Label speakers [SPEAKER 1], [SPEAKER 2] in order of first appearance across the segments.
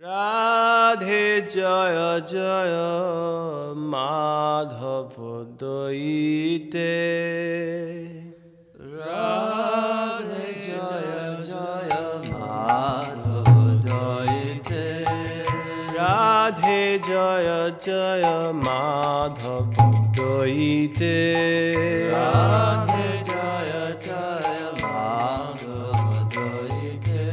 [SPEAKER 1] রাধে জয় জয় মাধব দইতে, রাধে জয় জয় মাধব দইতে, রাধে জয় জয় মাধব দইতে, রাধে জয় জয় মাধব দইতে।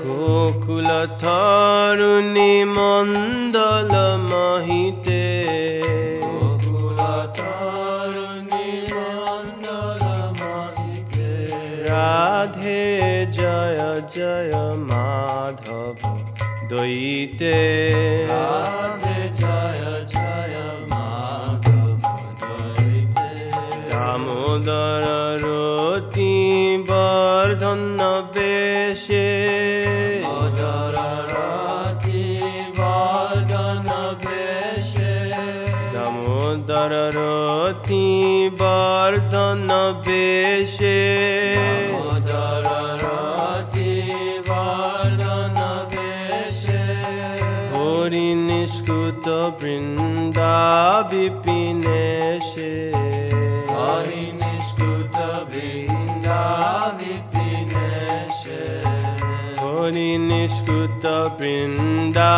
[SPEAKER 1] গোকুল তরুণী মণ্ডল মহিতে, গোকুল তরুণী মণ্ডল মহিতে, রাধে জয় জয় মাধব দইতে, রাধে জয় জয় মাধব দইতে। দামোদর রতি বর্ধন বেশে, দামোদর রতি বর্ধন বেশে, দামোদর রতি বর্ধন বেশে, হরি নিষ্কুত বৃন্দা বিপিনেশে, হরি নিষ্কুত বৃন্দা বিপিনেশে, হরি নিষ্কুত বৃন্দা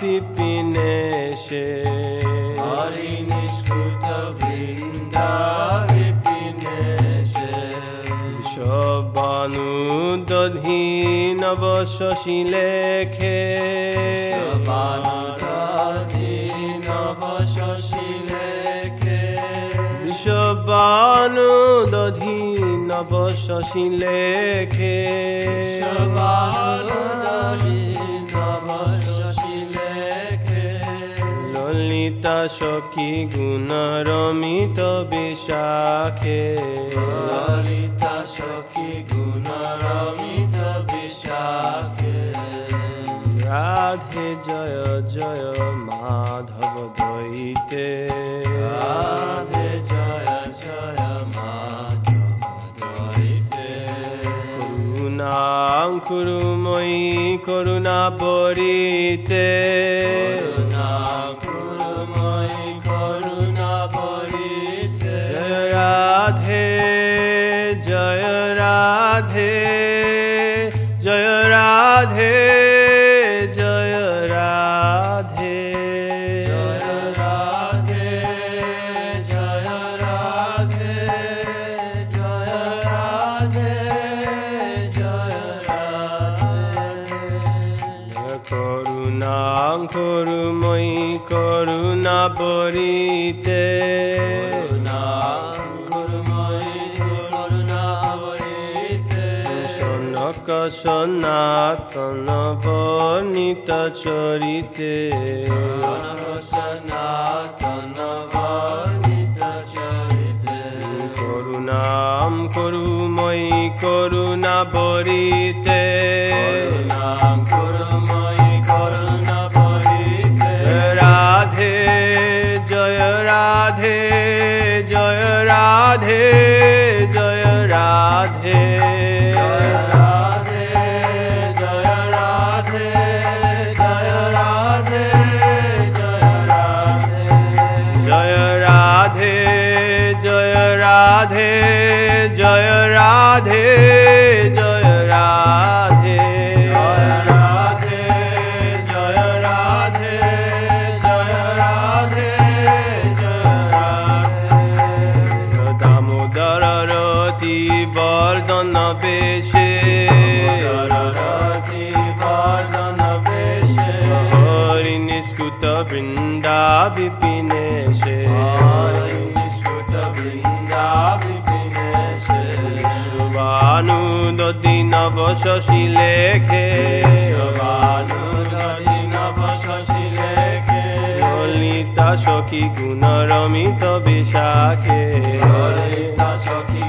[SPEAKER 1] বিপিনেশে, হরি নিষ্কুত বৃন্দা বিপিনেশে। বিষবাণু দধি নব শশী লেখে, বিষবাণু দধি নব শশী লেখে, ললিতা সখী গুণ রমিত বিশাখে, ললিতা সখী গুণ রমিত বিশাখে, রাধে জয় জয় মাধব দইতে, রাধে জয় জয় মাধব দইতে। করুণাঙ্কুরময়ী করুণা বরিতে, করুণাঙ্কুরময়ী করুণা বরিতে, জয় রাধে জয় রাধে জয় রাধে জয় রাধে জয় রাধে জয় রাধে জয় রাধে জয় রাধে। করুণাঙ্কুরময়ী করুণা বরিতে, করুণাঙ্কুরময়ী করুণা বরিতে, সনক সনাতন বর্ণিত চরিতে, সনাতন বর্ণিত চরিতে, করুণাঙ্কুরময়ী করুণা বরিতে, করুণাঙ্কুরময়ী করুণা বরিতে, রাধে জয় রাধে জয় রাধে জয় রাধে জয় রাধে জয় রাধে জয় রাধে জয় রাধে জয় রাধে জয় রাধে জয় রাধে জয় রাধে জয় রাধে জয় রাধে জয় রাধে জয় রাধে। দামোদর রতি বর্ধন বেশে, রতি বর্ধন বেশে, হরি নিষ্কুত বৃন্দা বিপিনেশে, হরি নিষ্কুত বৃন্দা বিপিনেশে, বিষবাণু দধি নব শশী লেখে, বিষবাণু দধি নব শশী লেখে, ললিতা সখী গুণ রমিত বিশাখে, ললিতা সখী